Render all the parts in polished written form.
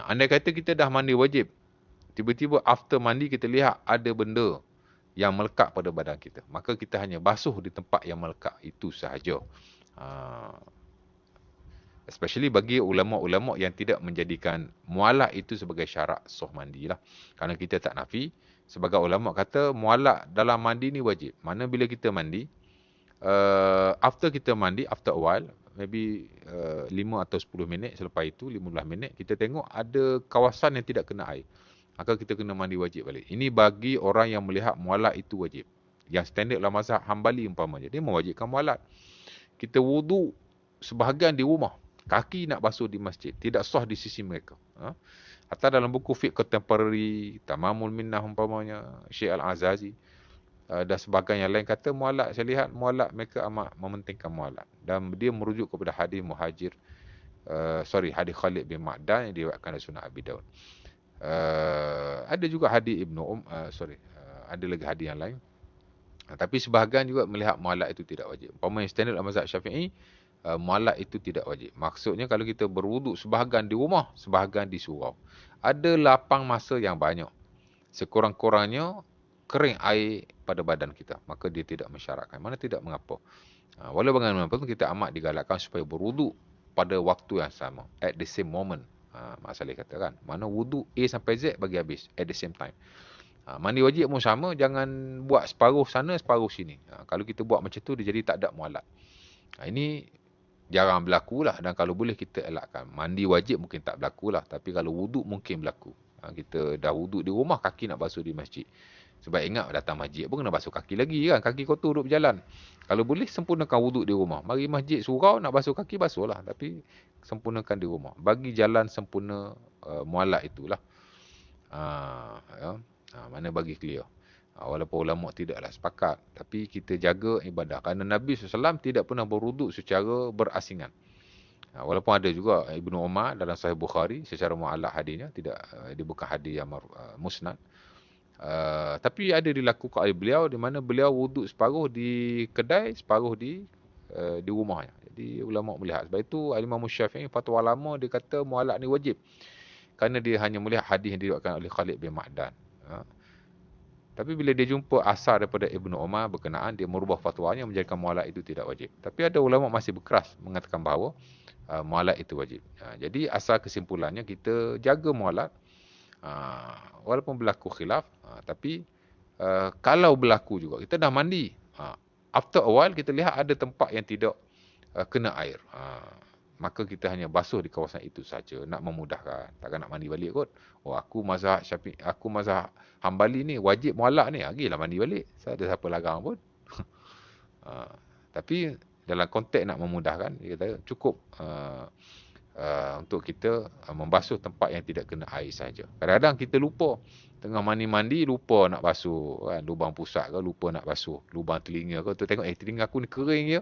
Andai kata kita dah mandi wajib, tiba-tiba after mandi kita lihat ada benda yang melekat pada badan kita, maka kita hanya basuh di tempat yang melekat itu sahaja. Especially bagi ulama-ulama yang tidak menjadikan mualak itu sebagai syarat sah mandi lah. Kerana kita tak nafi, sebagai ulama kata mualak dalam mandi ni wajib. Mana bila kita mandi, after kita mandi, after a while, maybe 5 atau 10 minit, selepas itu 15 minit, kita tengok ada kawasan yang tidak kena air. Maka kita kena mandi wajib balik. Ini bagi orang yang melihat mualak itu wajib. Yang standard dalam mazhab Hambali umpamanya, dia mewajibkan mualak. Kita wudu sebahagian di rumah, kaki nak basuh di masjid, tidak sah di sisi mereka. Atau dalam buku fiqh contemporary, Tamamul Minnah umpamanya, Syekh Al-Azazi, dan sebagainya lain kata mualak, saya lihat mualak mereka amat mementingkan mualak. Dan dia merujuk kepada hadis Muhajir, hadis Khalid bin Ma'dan yang diriwayatkan oleh Sunan Abi Daud. Ada juga hadis Ibnu ada lagi hadis yang lain. Tapi sebahagian juga melihat mualak itu tidak wajib. Umpamanya standard mazhab Syafi'i, mualak itu tidak wajib. Maksudnya kalau kita berwuduk sebahagian di rumah, sebahagian di surau. Ada lapang masa yang banyak. Sekurang-kurangnya kering air pada badan kita, maka dia tidak mensyaratkan. Mana tidak mengapa. Walau bagaimanapun kita amat digalakkan supaya berwuduk pada waktu yang sama, at the same moment. Mak Saleh katakan, mana wuduk A sampai Z bagi habis at the same time. Mandi wajib pun sama, jangan buat separuh sana, separuh sini. Kalau kita buat macam tu, dia jadi tak ada mualak. Ini jarang berlaku lah, dan kalau boleh kita elakkan. Mandi wajib mungkin tak berlaku lah, tapi kalau wuduk mungkin berlaku. Kita dah wuduk di rumah, kaki nak basuh di masjid. Sebab ingat datang masjid pun kena basuh kaki lagi kan, kaki kotor duduk berjalan. Kalau boleh sempurnakan wuduk di rumah. Mari masjid surau nak basuh kaki, basuh lah. Tapi sempurnakan di rumah. Bagi jalan sempurna mualak itulah. Mana bagi clear. Walaupun ulama tidaklah sepakat, tapi kita jaga ibadah. Kerana Nabi SAW tidak pernah berwuduk secara berasingan. Walaupun ada juga Ibnu Umar dalam Sahih Bukhari secara mu'allaq hadisnya, tidak, dia bukan hadis yang musnad. Tapi ada dilakukan oleh beliau, di mana beliau wuduk separuh di kedai, separuh di rumahnya. Jadi ulama melihat. Sebab itu Imam Syafi'i fatwa lama dia kata mu'allaq ni wajib. Kerana dia hanya melihat hadis yang diriwayatkan oleh Khalid bin Ma'dan. Tapi bila dia jumpa asar daripada Ibnu Umar berkenaan, dia merubah fatwanya menjadikan mualak itu tidak wajib. Tapi ada ulama masih berkeras mengatakan bahawa mualak itu wajib. Jadi asal kesimpulannya kita jaga mualak, walaupun berlaku khilaf, tapi kalau berlaku juga, kita dah mandi, after a while kita lihat ada tempat yang tidak kena air. Maka kita hanya basuh di kawasan itu saja, nak memudahkan. Takkan nak mandi balik kot. Aku mazhab Syafi'i, aku mazhab Hambali ni wajib mualak ni, gilah mandi balik. Tak ada siapa larang pun. Tapi dalam konteks nak memudahkan, dia kata cukup untuk kita membasuh tempat yang tidak kena air saja. Kadang-kadang kita lupa, tengah mandi-mandi lupa nak basuh kan, lubang pusat ke lupa nak basuh, lubang telinga ke, tu tengok telinga aku ni kering je.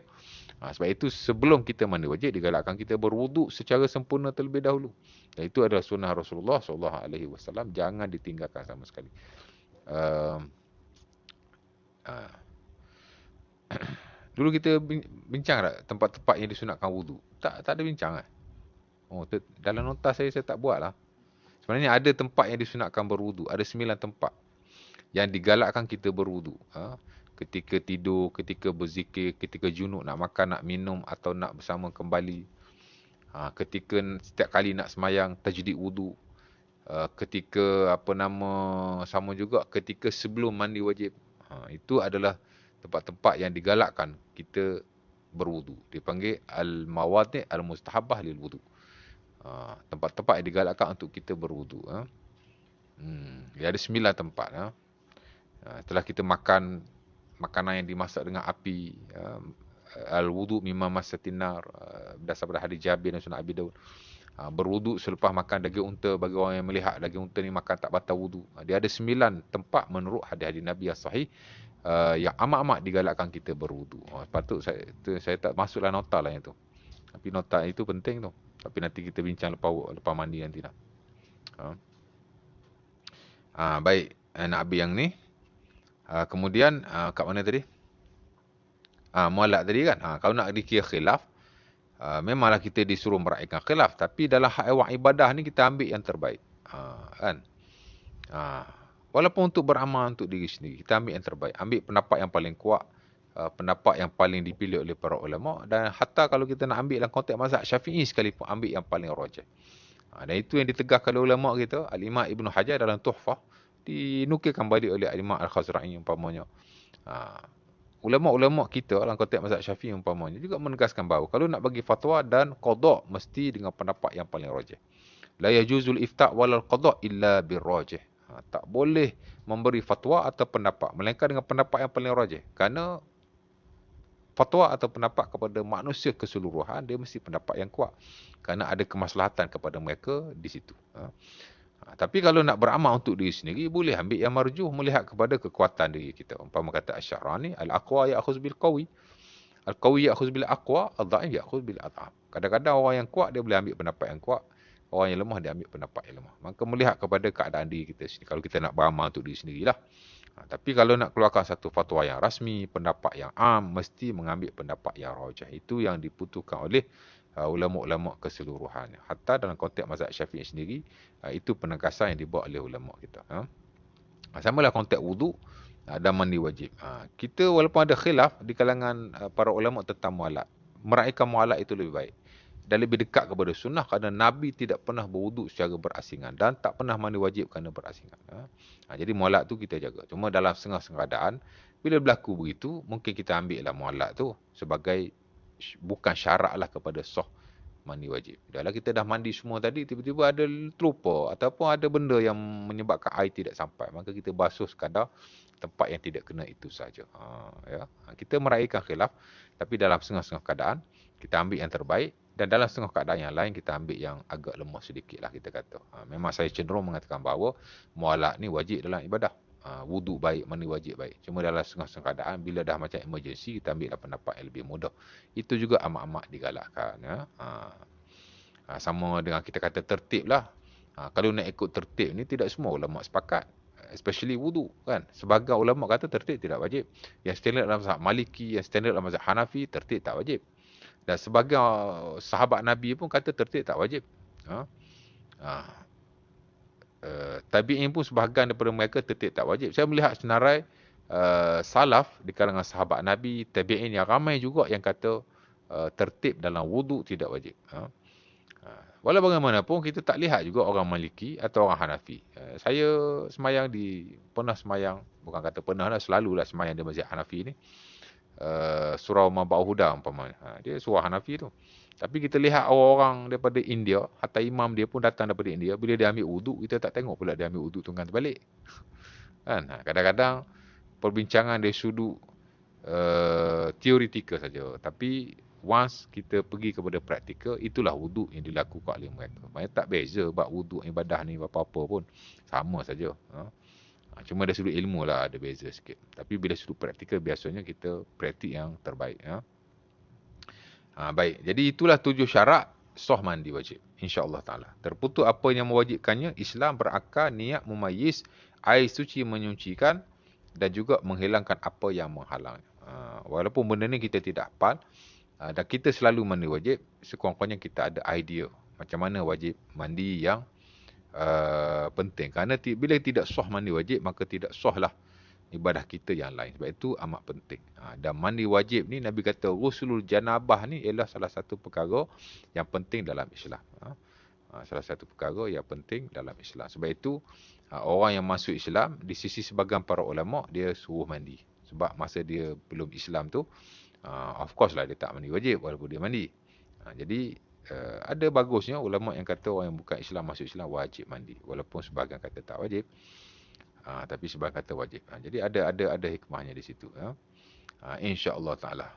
Sebab itu sebelum kita mandi wajib digalakkan kita berwuduk secara sempurna terlebih dahulu. Dan itu adalah sunnah Rasulullah SAW, jangan ditinggalkan sama sekali. Dulu kita bincang tak tempat-tempat yang disunatkan wuduk? Tak ada bincang kan? Dalam nota saya tak buat lah. Sebenarnya ada tempat yang disunatkan berwuduk. Ada 9 tempat yang digalakkan kita berwuduk. Ketika tidur, ketika berzikir, ketika junub, nak makan, nak minum atau nak bersama kembali. Ketika setiap kali nak semayang, tajdid wuduk. Ketika sama juga ketika sebelum mandi wajib. Itu adalah tempat-tempat yang digalakkan kita berwuduk. Dipanggil al-mawadi' al-mustahabah lil wuduk. Tempat-tempat yang digalakkan untuk kita berwuduk. Ada 9 tempat. Setelah kita makan makanan yang dimasak dengan api, al-wudu mimma masatin nar, berdasar pada hadis Jabir dan Sunan Abi Daud. Berwuduk selepas makan daging unta, bagi orang yang melihat daging unta ni makan tak batal wudu. Dia ada 9 tempat menurut hadis-hadis Nabi yang sahih, yang amat-amat digalakkan kita berwuduk. Patut saya tak masuklah nota lah yang tu. Tapi nota itu penting tu. Tapi nanti kita bincang lepas mandi nantilah. Baik, nak habis yang ni. Kemudian kat mana tadi? Mualak tadi kan. Kalau nak dikira khilaf, memanglah kita disuruh meraihkan khilaf, tapi dalam hal ibadah ni kita ambil yang terbaik. Kan? Walaupun untuk beramal untuk diri sendiri, kita ambil yang terbaik. Ambil pendapat yang paling kuat, pendapat yang paling dipilih oleh para ulama, dan hatta kalau kita nak ambil dalam konteks mazhab Syafi'i sekalipun, ambil yang paling rajih. Dan itu yang ditegakkan oleh ulama kita, Al-Imam Ibn Hajar dalam Tuhfah, dinukilkan balik oleh Al-Imam Al-Khazra'i umpamanya. Ulama-ulama kita dalam konteks mazhab Syafi'i umpamanya juga menegaskan bahawa kalau nak bagi fatwa dan qada mesti dengan pendapat yang paling rajih. La yajuzul ifta' walal qada' illa birrajih. Tak boleh memberi fatwa atau pendapat melainkan dengan pendapat yang paling rajih. Kerana fatwa atau pendapat kepada manusia keseluruhan dia mesti pendapat yang kuat. Kerana ada kemaslahatan kepada mereka di situ. Tapi kalau nak beramal untuk diri sendiri, boleh ambil yang marjuh melihat kepada kekuatan diri kita. Umpama kata Asy-Sya'rani, al-aqwa ya'khudz bil qawi. Al-qawi ya'khudz bil aqwa, ad-dha'if ya'khudz bil adhaf. Kadang-kadang orang yang kuat dia boleh ambil pendapat yang kuat. Orang yang lemah dia ambil pendapat yang lemah. Maka melihat kepada keadaan diri kita sendiri. Kalau kita nak beramal untuk diri sendirilah. Tapi kalau nak keluarkan satu fatwa yang rasmi, pendapat yang am, mesti mengambil pendapat yang rajih. Itu yang diputuskan oleh ulama-ulama keseluruhan. Hatta dalam konteks mazhab Syafi'i sendiri, itu penegasan yang dibuat oleh ulama kita. Sama lah konteks wudu dan mandi wajib. Kita walaupun ada khilaf di kalangan para ulama tentang mualat, meraihkan mualat itu lebih baik dan lebih dekat kepada sunnah kerana Nabi tidak pernah berwuduk secara berasingan dan tak pernah mandi wajib kerana berasingan. Jadi mualat tu kita jaga. Cuma dalam setengah-setengah keadaan, bila berlaku begitu, mungkin kita ambil lah mualat tu sebagai bukan syarat lah kepada sah mandi wajib. Dalam kita dah mandi semua tadi, tiba-tiba ada terlupa ataupun ada benda yang menyebabkan air tidak sampai. Maka kita basuh sekadar tempat yang tidak kena itu saja. Kita meraihkan khilaf, tapi dalam setengah-setengah keadaan, kita ambil yang terbaik. Dan dalam setengah keadaan yang lain, kita ambil yang agak lemah sedikit lah kita kata. Memang saya cenderung mengatakan bahawa mualat ni wajib dalam ibadah. Wuduk baik, mandi wajib baik. Cuma dalam setengah-setengah keadaan, bila dah macam emergency, kita ambil pendapat yang lebih mudah. Itu juga amat-amat digalakkan. Sama dengan kita kata tertib lah. Kalau nak ikut tertib ni, tidak semua ulama sepakat. Especially wuduk kan. Sebagai ulama kata tertib tidak wajib. Yang standard dalam mazhab Maliki, yang standard dalam mazhab Hanafi, tertib tak wajib. Dan sebagai sahabat Nabi pun kata tertib tak wajib. Tabi'in pun sebahagian daripada mereka tertib tak wajib. Saya melihat senarai salaf di kalangan sahabat Nabi, tabi'in yang ramai juga yang kata tertib dalam wuduk tidak wajib. Walau bagaimanapun kita tak lihat juga orang Maliki atau orang Hanafi. Saya semayang pernah semayang, bukan kata pernah lah, selalulah semayang di Masjid Hanafi ni. Surau Mabau Huda umpamanya. Dia surau Hanafi tu. Tapi kita lihat orang-orang daripada India, hatta imam dia pun datang daripada India, bila dia ambil wuduk, kita tak tengok pula dia ambil wuduk tunggang terbalik. Kan? Kadang-kadang perbincangan dari sudut teoretikal saja. Tapi once kita pergi kepada praktikal, itulah wuduk yang dilakukan oleh mereka. Maksudnya tak beza bab wuduk ibadah ni apa-apa pun. Sama saja. Cuma dari sudut ilmu lah ada beza sikit. Tapi bila sudut praktikal, biasanya kita praktik yang terbaik. Baik, jadi itulah 7 syarat sah mandi wajib. InsyaAllah ta'ala. Terputus apa yang mewajibkannya, Islam berakal, niat memayis, air suci menyucikan dan juga menghilangkan apa yang menghalangnya. Walaupun benda ni kita tidak hafal dan kita selalu mandi wajib, sekurang-kurangnya kita ada idea macam mana wajib mandi yang penting. Kerana bila tidak sah mandi wajib, maka tidak sah lah ibadah kita yang lain. Sebab itu amat penting. Dan mandi wajib ni, Nabi kata ghuslul janabah ni ialah salah satu perkara yang penting dalam Islam. Salah satu perkara yang penting dalam Islam. Sebab itu orang yang masuk Islam, di sisi sebahagian para ulama, dia suruh mandi. Sebab masa dia belum Islam tu, of course lah dia tak mandi wajib walaupun dia mandi. Jadi ada bagusnya ulama yang kata orang yang bukan Islam masuk Islam wajib mandi. Walaupun sebahagian kata tak wajib. Tapi sebahagian kata wajib. Jadi ada hikmahnya di situ. InsyaAllah ta'ala.